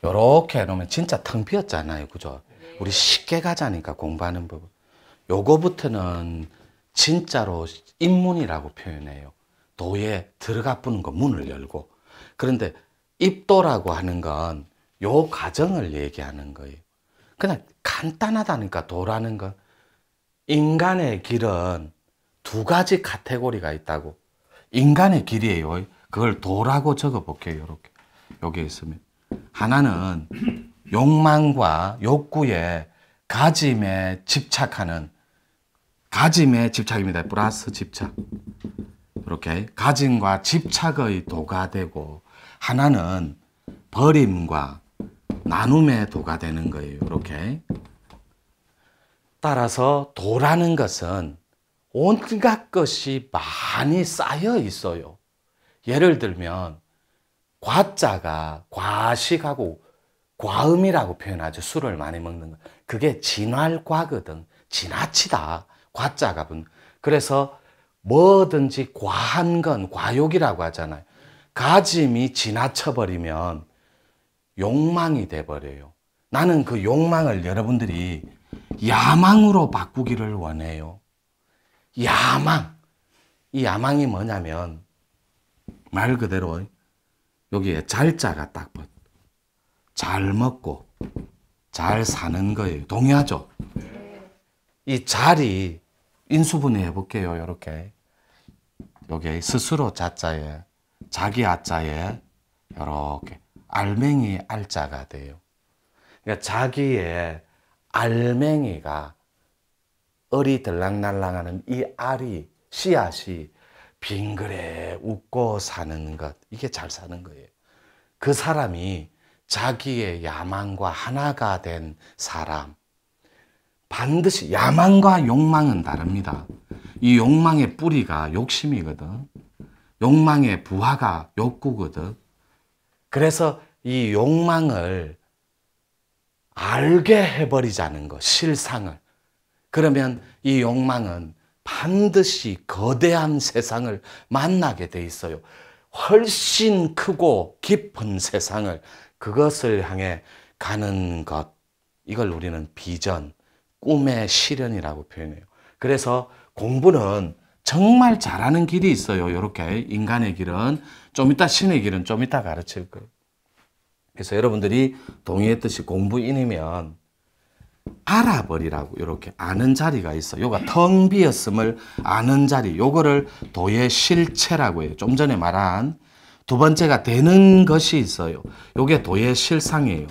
요렇게 해놓으면 진짜 텅 비었잖아요. 그죠? 우리 쉽게 가자니까 공부하는 법. 요거부터는 진짜로 입문이라고 표현해요. 도에 들어가 보는 거 문을 열고. 그런데 입도라고 하는 건 요 과정을 얘기하는 거예요. 그냥 간단하다니까 도라는 건. 인간의 길은 두 가지 카테고리가 있다고. 인간의 길이에요. 그걸 도라고 적어 볼게요. 이렇게. 여기에 있으면. 하나는 욕망과 욕구의 가짐에 집착하는 가짐에 집착입니다. 플러스 집착. 이렇게 가짐과 집착의 도가 되고 하나는 버림과 나눔의 도가 되는 거예요. 이렇게. 따라서 도라는 것은 온갖 것이 많이 쌓여 있어요. 예를 들면 과자가 과식하고 과음이라고 표현하죠. 술을 많이 먹는 거. 그게 진활과거든. 지나치다. 과자가. 그래서 뭐든지 과한 건 과욕이라고 하잖아요. 가짐이 지나쳐버리면 욕망이 돼버려요. 나는 그 욕망을 여러분들이 야망으로 바꾸기를 원해요. 야망. 이 야망이 뭐냐면 말 그대로 여기에 잘자가 딱 붙어. 잘 먹고 잘 사는 거예요. 동의하죠? 이 잘이 인수분해 해볼게요. 이렇게 여기 스스로 자자에 자기 아자에 이렇게 알맹이 알자가 돼요. 그러니까 자기의 알맹이가 얼이 들락날락하는 이 알이 씨앗이 빙그레 웃고 사는 것, 이게 잘 사는 거예요. 그 사람이 자기의 야망과 하나가 된 사람. 반드시 야망과 욕망은 다릅니다. 이 욕망의 뿌리가 욕심이거든. 욕망의 부하가 욕구거든. 그래서 이 욕망을 알게 해버리자는 거, 실상을. 그러면 이 욕망은 반드시 거대한 세상을 만나게 돼 있어요. 훨씬 크고 깊은 세상을, 그것을 향해 가는 것, 이걸 우리는 비전, 꿈의 실현이라고 표현해요. 그래서 공부는 정말 잘하는 길이 있어요. 이렇게 인간의 길은. 좀 이따 신의 길은 좀 이따 가르칠 거예요. 그래서 여러분들이 동의했듯이 공부인이면 알아버리라고 이렇게 아는 자리가 있어. 요가 텅 비었음을 아는 자리. 요거를 도의 실체라고 해요. 좀 전에 말한 두 번째가 되는 것이 있어요. 요게 도의 실상이에요.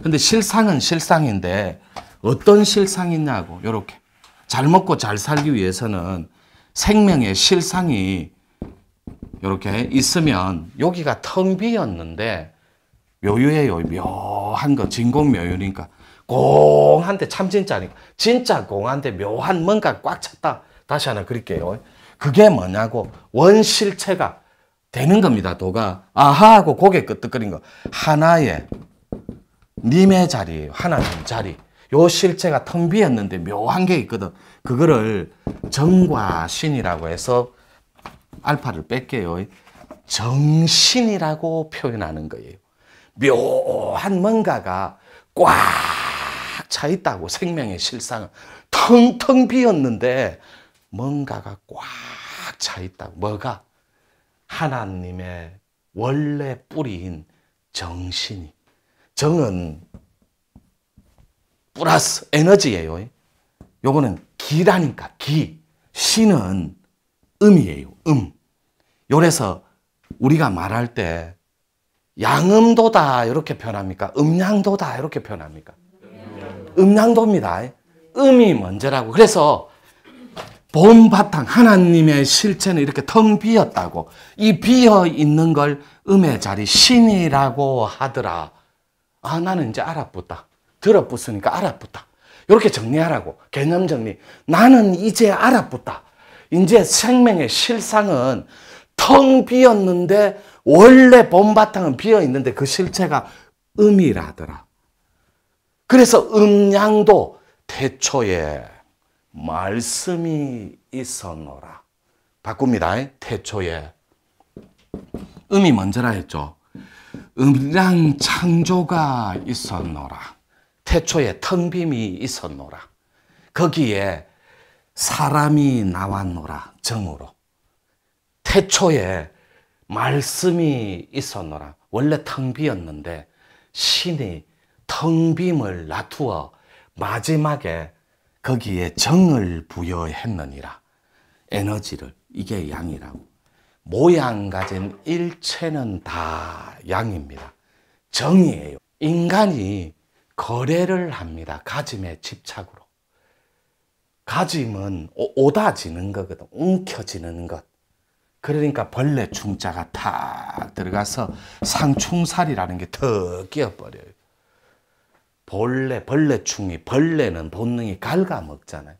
근데 실상은 실상인데 어떤 실상이냐고. 요렇게 잘 먹고 잘 살기 위해서는 생명의 실상이 요렇게 있으면 여기가 텅 비었는데 묘유예요. 묘한 거. 진공묘유니까. 공한테 참 진짜니까. 진짜 공한테 묘한 뭔가 꽉 찼다. 다시 하나 그릴게요. 그게 뭐냐고. 원실체가 되는 겁니다. 도가. 아하 하고 고개 끄덕거린 거. 하나의 님의 자리예요. 하나님 자리. 요 실체가 텅 비었는데 묘한 게 있거든. 그거를 정과 신이라고 해서 알파를 뺄게요. 정신이라고 표현하는 거예요. 묘한 뭔가가 꽉 차 있다고. 생명의 실상은 텅텅 비었는데 뭔가가 꽉 차 있다고. 뭐가? 하나님의 원래 뿌리인 정신이. 정은 플러스 에너지예요. 요거는 기라니까. 기. 신은 음이에요. 음. 요래서 우리가 말할 때 양음도다 이렇게 표현합니까? 음양도다 이렇게 표현합니까? 음양도입니다. 음이 먼저라고. 그래서 본바탕 하나님의 실체는 이렇게 텅 비었다고. 이 비어 있는 걸 음의 자리 신이라고 하더라. 아, 나는 이제 알아붙다. 들어붙으니까 알아붙다. 이렇게 정리하라고. 개념 정리. 나는 이제 알아붙다. 이제 생명의 실상은 텅 비었는데 원래 본바탕은 비어 있는데 그 실체가 음이라더라. 그래서 음양도 태초에 말씀이 있었노라. 바꿉니다. 태초에. 음이 먼저라 했죠. 음이랑 창조가 있었노라. 태초에 텅 빔이 있었노라. 거기에 사람이 나왔노라. 정으로. 태초에 말씀이 있었노라. 원래 텅 비었는데 신이 텅 빔을 놔두어 마지막에 거기에 정을 부여했느니라. 에너지를. 이게 양이라고. 모양 가진 일체는 다 양입니다. 정이에요. 인간이 거래를 합니다. 가짐의 집착으로. 가짐은 오다지는 거거든. 움켜지는 것. 그러니까 벌레 충자가 탁 들어가서 상충살이라는 게 더 끼어버려요. 벌레충이, 벌레는 본능이 갉아먹잖아요.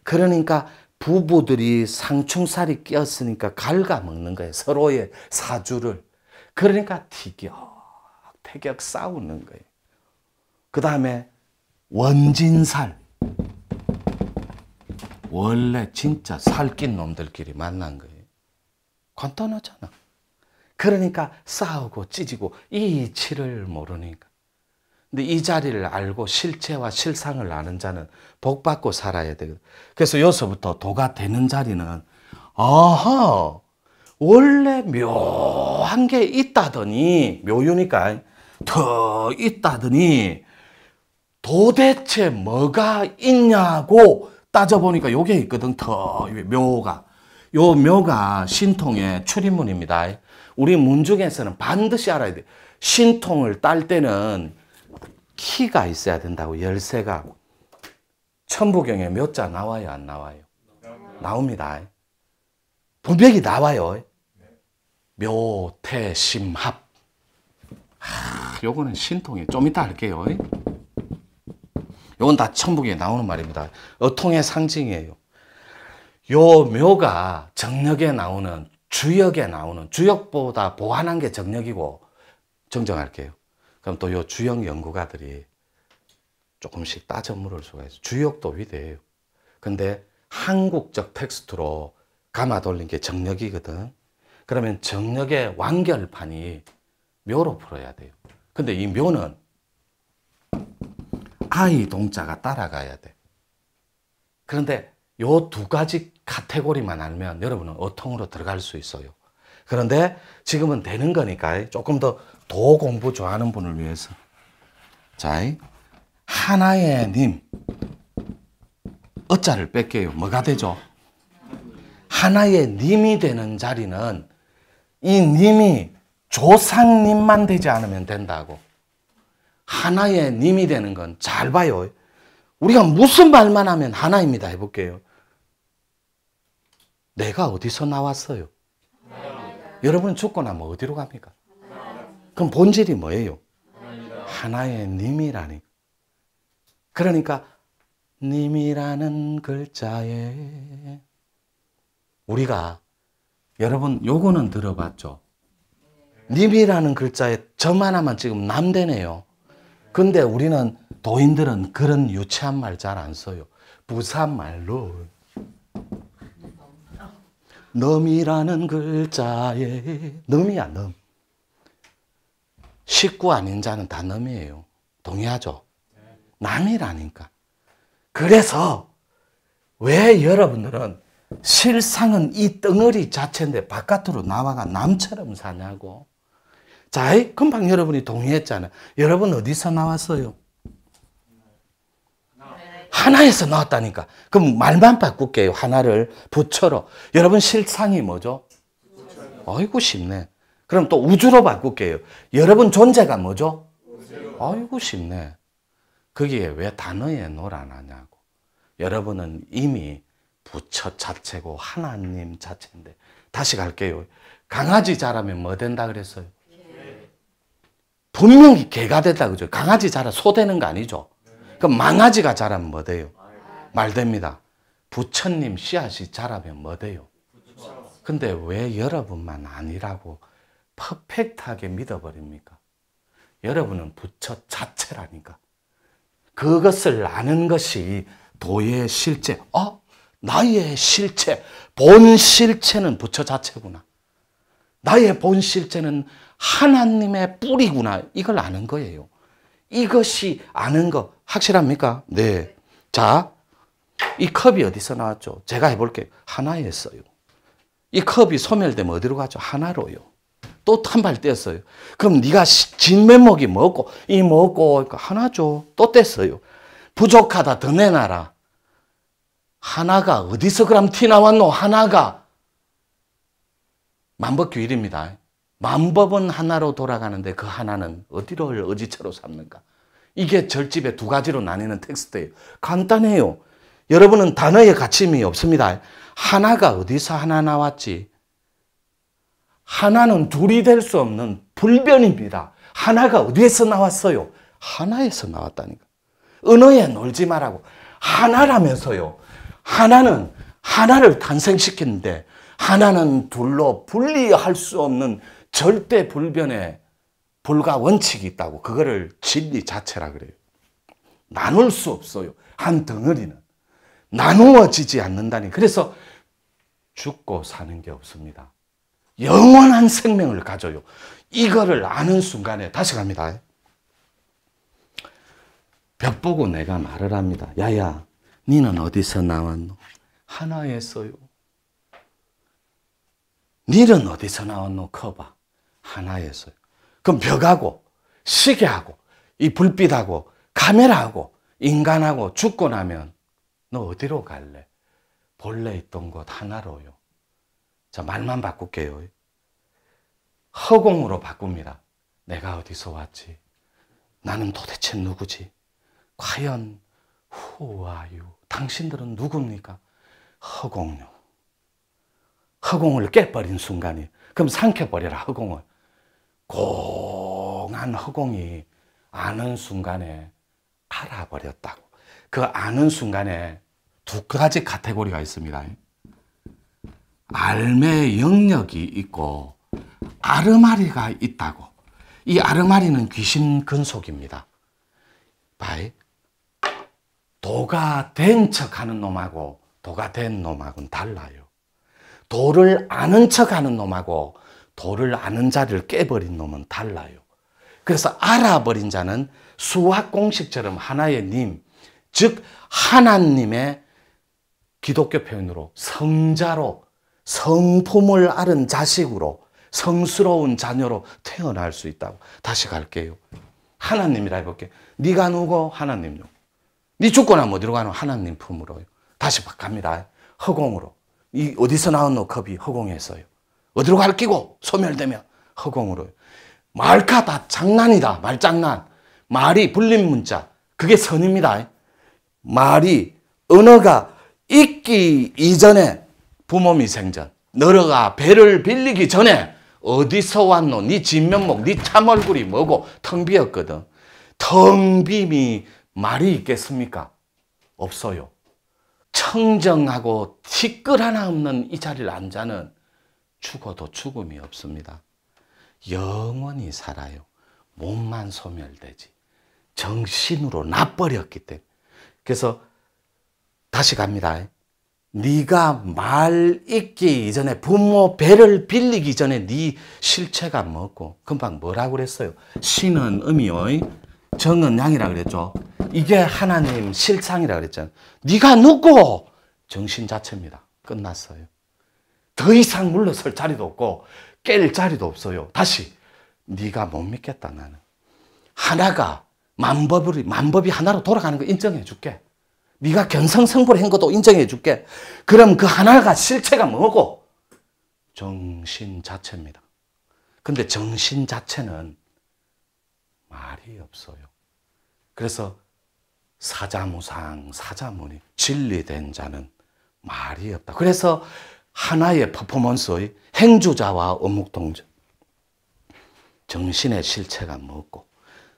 그러니까 부부들이 상충살이 끼었으니까 갉아먹는 거예요. 서로의 사주를. 그러니까 티격태격 싸우는 거예요. 그 다음에 원진살. 원래 진짜 살낀 놈들끼리 만난 거예요. 간단하잖아. 그러니까 싸우고 찢고 이치를 모르니까. 근데 이 자리를 알고 실체와 실상을 아는 자는 복 받고 살아야 되거든. 그래서 여기서부터 도가 되는 자리는 아하 원래 묘한 게 있다더니 묘유니까 더 있다더니 도대체 뭐가 있냐고 따져보니까 요게 있거든. 더 묘가. 요 묘가 신통의 출입문입니다. 우리 문중에서는 반드시 알아야 돼. 신통을 딸 때는 키가 있어야 된다고. 열쇠가. 천부경에 몇 자 나와요 안 나와요? 나옵니다. 분명히 나와요. 묘태심합. 요거는 신통이 좀 이따 할게요. 요건 다 천부경에 나오는 말입니다. 어통의 상징이에요. 요 묘가 정력에 나오는, 주역에 나오는, 주역보다 보완한 게 정력이고 정정할게요. 그럼 또 요 주역 연구가들이 조금씩 따져 물을 수가 있어요. 주역도 위대해요. 근데 한국적 텍스트로 감아 돌린 게 정력이거든. 그러면 정력의 완결판이 묘로 풀어야 돼요. 근데 이 묘는 아이 동자가 따라가야 돼. 그런데 요 두 가지 카테고리만 알면 여러분은 어통으로 들어갈 수 있어요. 그런데 지금은 되는 거니까 조금 더 도 공부 좋아하는 분을 위해서. 자, 하나의 님. 어자를 뺄게요. 뭐가 되죠? 하나의 님이 되는 자리는 이 님이 조상님만 되지 않으면 된다고. 하나의 님이 되는 건 잘 봐요. 우리가 무슨 말만 하면 하나입니다. 해볼게요. 내가 어디서 나왔어요? 여러분 죽고 나면 어디로 갑니까? 그럼 본질이 뭐예요? 하나의 님이라니. 그러니까 님이라는 글자에 우리가 여러분 요거는 들어봤죠? 님이라는 글자에 점 하나만 찍으면 남 되네요. 근데 우리는 도인들은 그런 유치한 말 잘 안 써요. 부산말로 넘이라는 글자에 넘이야 넘. 식구 아닌 자는 다 넘이에요. 동의하죠? 남이라니까. 그래서 왜 여러분들은 실상은 이 덩어리 자체인데 바깥으로 나와가 남처럼 사냐고. 자, 금방 여러분이 동의했잖아요. 여러분 어디서 나왔어요? 하나에서 나왔다니까. 그럼 말만 바꿀게요. 하나를 부처로. 여러분 실상이 뭐죠? 아이고 쉽네. 그럼 또 우주로 바꿀게요. 여러분 존재가 뭐죠? 아이고 쉽네. 거기에 왜 단어에 놀아나냐고. 여러분은 이미 부처 자체고 하나님 자체인데. 다시 갈게요. 강아지 자라면 뭐 된다 그랬어요? 분명히 개가 됐다 그죠? 강아지 자라 소 되는 거 아니죠? 그럼 망아지가 자라면 뭐 돼요? 말 됩니다. 부처님 씨앗이 자라면 뭐 돼요? 근데 왜 여러분만 아니라고 퍼펙트하게 믿어버립니까? 여러분은 부처 자체라니까. 그것을 아는 것이 도의 실체. 나의 실체, 본 실체는 부처 자체구나. 나의 본 실체는 하나님의 뿌리구나. 이걸 아는 거예요. 이것이 아는 거 확실합니까? 네. 자, 이 컵이 어디서 나왔죠? 제가 해볼게요. 하나였어요. 이 컵이 소멸되면 어디로 가죠? 하나로요. 또 한 발 뗐어요. 그럼 네가 진면목이 뭐고 이 뭐고 하나죠. 또 뗐어요. 부족하다 더 내놔라. 하나가 어디서 그럼 티 나왔노? 하나가 만법규일입니다. 만법은 하나로 돌아가는데 그 하나는 어디를 어지처로 삼는가? 이게 절집의 두 가지로 나뉘는 텍스트예요. 간단해요. 여러분은 단어의 가침이 없습니다. 하나가 어디서 하나 나왔지? 하나는 둘이 될 수 없는 불변입니다. 하나가 어디에서 나왔어요? 하나에서 나왔다니까. 언어에 놀지 말라고. 하나라면서요. 하나는 하나를 탄생시키는데 하나는 둘로 분리할 수 없는 절대 불변의 불가 원칙이 있다고. 그거를 진리 자체라 그래요. 나눌 수 없어요. 한 덩어리는. 나누어지지 않는다니. 그래서 죽고 사는 게 없습니다. 영원한 생명을 가져요. 이거를 아는 순간에 다시 갑니다. 벽 보고 내가 말을 합니다. 야야, 니는 어디서 나왔노? 하나에서요. 니는 어디서 나왔노? 커봐. 하나에서요. 그럼 벽하고 시계하고 이 불빛하고 카메라하고 인간하고 죽고 나면 너 어디로 갈래? 본래 있던 곳 하나로요. 자, 말만 바꿀게요. 허공으로 바꿉니다. 내가 어디서 왔지? 나는 도대체 누구지? 과연 who are you? 당신들은 누굽니까? 허공요. 허공을 깨버린 순간이. 그럼 삼켜버려라, 허공을. 공한 허공이 아는 순간에 알아버렸다고. 그 아는 순간에 두 가지 카테고리가 있습니다. 알매의 영역이 있고 아르마리가 있다고. 이 아르마리는 귀신 근속입니다. 봐이. 도가 된 척하는 놈하고 도가 된 놈하고는 달라요. 도를 아는 척하는 놈하고 도를 아는 자를 깨버린 놈은 달라요. 그래서 알아버린 자는 수학 공식처럼 하나의 님, 즉 하나님의 기독교 표현으로 성자로 성품을 앓은 자식으로 성스러운 자녀로 태어날 수 있다고. 다시 갈게요. 하나님이라 해볼게요. 네가 누구? 하나님요. 네 죽고 나면 어디로 가노? 하나님 품으로요. 다시 갑니다. 허공으로. 이 어디서 나온 컵이 허공에서요. 어디로 갈 끼고 소멸되면 허공으로요. 말카 다 장난이다. 말장난. 말이 불림 문자. 그게 선입니다. 말이 언어가 있기 이전에 부모미 생전. 너가 배를 빌리기 전에 어디서 왔노? 네 진면목, 네 참얼굴이 뭐고 텅 비었거든. 텅 빔이 말이 있겠습니까? 없어요. 청정하고 티끌 하나 없는 이 자리를 앉아는 죽어도 죽음이 없습니다. 영원히 살아요. 몸만 소멸되지. 정신으로 나버렸기 때문에. 그래서 다시 갑니다. 네가 말 있기 이전에 부모 배를 빌리기 전에 네 실체가 뭐고 금방 뭐라고 그랬어요? 신은 음이요. 정은 양이라 그랬죠. 이게 하나님 실상이라 그랬잖아요. 네가 누구? 정신 자체입니다. 끝났어요. 더 이상 물러설 자리도 없고 깰 자리도 없어요. 다시 네가 못 믿겠다. 나는 하나가 만법이 하나로 돌아가는 거 인정해 줄게. 네가 견성성불한 것도 인정해 줄게. 그럼 그 하나가 실체가 뭐고? 정신 자체입니다. 근데 정신 자체는 말이 없어요. 그래서 사자무상, 사자문이 진리된 자는 말이 없다. 그래서 하나의 퍼포먼스의 행주자와 어묵동전. 정신의 실체가 뭐고?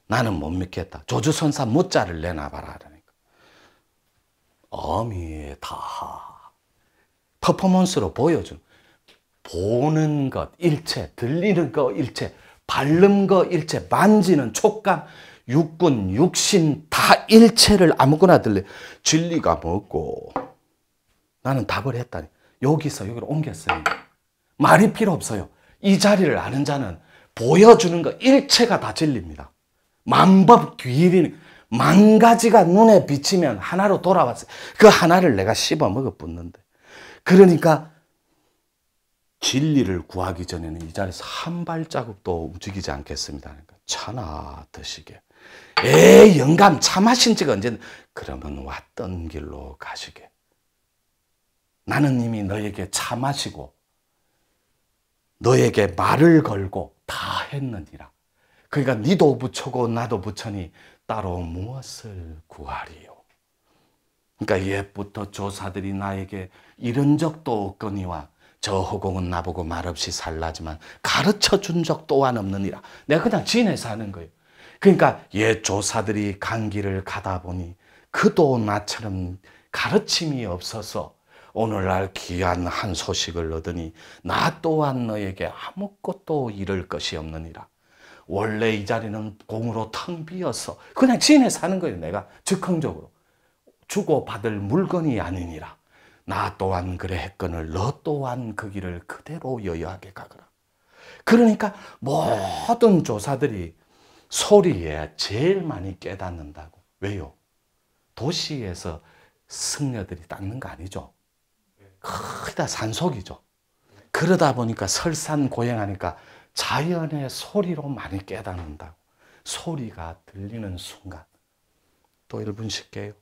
나는 못 믿겠다. 조주선사 무자를 내놔봐라. 어미다하. 퍼포먼스로 보여준. 보는 것 일체, 들리는 것 일체, 밟는 것 일체, 만지는 촉감, 육군, 육신 다 일체를 아무거나 들려. 진리가 뭐고? 나는 답을 했다니. 여기서 여기로 옮겼어요. 말이 필요 없어요. 이 자리를 아는 자는 보여주는 거 일체가 다 진리입니다. 만법 귀일이 만 가지가 눈에 비치면 하나로 돌아왔어요. 그 하나를 내가 씹어 먹어 붙는데. 그러니까 진리를 구하기 전에는 이 자리에서 한 발자국도 움직이지 않겠습니다. 그러니까 차나 드시게. 영감 차 마신 지가 언제? 그러면 왔던 길로 가시게. 나는 이미 너에게 차 마시고 너에게 말을 걸고 다 했느니라. 그러니까 니도 부처고 나도 부처니 따로 무엇을 구하리요. 그러니까 옛부터 조사들이 나에게 이런 적도 없거니와 저 허공은 나보고 말없이 살라지만 가르쳐 준 적 또한 없느니라. 내가 그냥 지내서 하는 거예요. 그러니까 옛 조사들이 간 길을 가다 보니 그도 나처럼 가르침이 없어서 오늘날 귀한 한 소식을 얻으니 나 또한 너에게 아무것도 잃을 것이 없느니라. 원래 이 자리는 공으로 텅 비어서 그냥 지내서 사는 거예요. 내가 즉흥적으로. 주고받을 물건이 아니니라. 나 또한 그래 했거늘 너 또한 그 길을 그대로 여여하게 가거라. 그러니까 모든 조사들이 소리에 제일 많이 깨닫는다고. 왜요? 도시에서 승려들이 닦는 거 아니죠. 크다 산속이죠. 그러다 보니까 설산고행하니까 자연의 소리로 많이 깨닫는다고. 소리가 들리는 순간. 또 1분 쉴게요.